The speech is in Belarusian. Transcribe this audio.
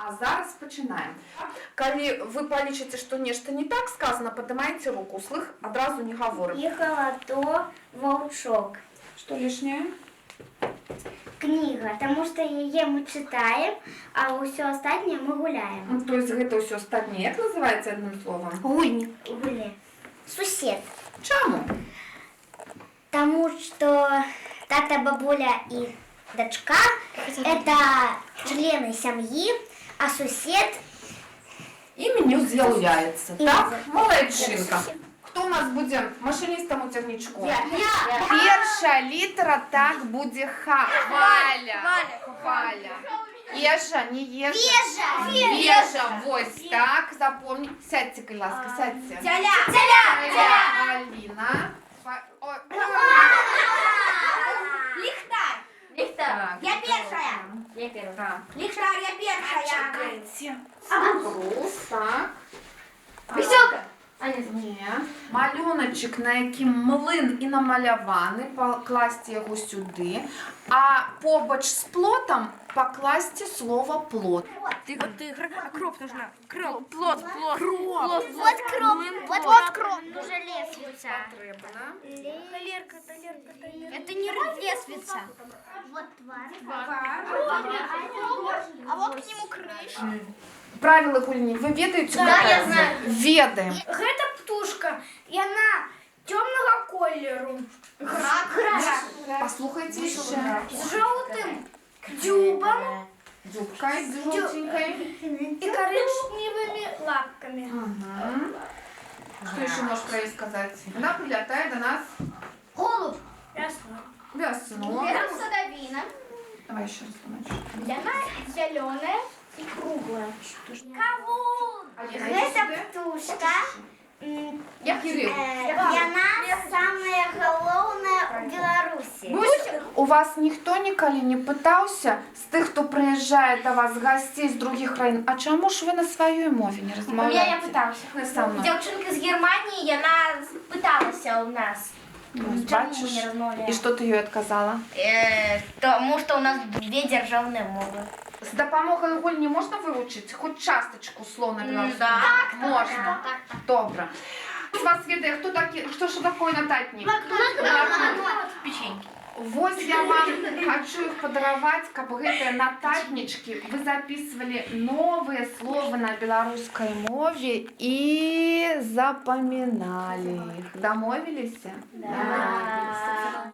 А зараз починаем. Калі вы палічыце, што нешта не так сказано, падымаеце руку, слых адразу не гаворым. Ехала то волчок. Что лишнее? Книга, потому что ее мы читаем, а все остальное мы гуляем. Ну, то есть гэта ўсё астатняе, як называецца адным словом? Гульник. Сусед. Чаму? Потому что тата, бабуля и дочка – это члены семьи, а сусед… Ім'ю з'яўляецца, Ім'я так? з'яўляецца. Малайчынка. Хто у нас будзе машыністам у цягнічку? Я. Першая літара так будзе Х. Валя. Валя. Ежа, не ежа. Вежа. Вось так, запомни. Сядьте, кай ласка, сядьте. Теля. Алина. Лихтарь. Так. Я первая. Так. Лихтарь, я первая. Чекайте. Груз, так. Веселка. Не. Малюночек, на яким млин і намаляваны, покласти його сюди, а побач з плотом покласти слово плот. Кроп нужна. Кроп. Плот. Вот кроп. Уже лестница. Потрібно. Это не лестница. Вот тварь. А вот к нему крыша. Правила гульні, ви ведаєте? Да, я знаю. Ведаем. Гэта птушка, і она темного колеру, Послухайте ще. з жовтим дзюбом Дюбкой, желтенькой. і коричневими лапками. Ага. Что еще можешь про нее сказать? Она прилетает до нас Голуб. Ясно. весной. Садовина. Давай еще раз, Томочка. Она зеленая и круглая. Кавун. Это Это птушка. Я Кирилл. И она самая головная в Беларуси. У вас ніхто ніколи не питався з тих, хто приїжджає до вас гостей з других країн, а чому ж ви на своїй мові не розмовляєте? Я пытался. Не со мною. Девчонка з Германії, вона питалася у нас. Ось, Чому бачиш? не розмовляємо? І що ти їй відказала? Тому що у нас дві державні мови. З допомогою гульні можна вивчити хоч часточку слов на білоруському? Так, Можна. Добре. З вас відає, хто що таке нотатник? Печеньки. Вось я вам хочу их подаровать, как гэтыя нотатнички. Вы записывали новые слова на белорусской мове и запоминали их. Домовились? Да.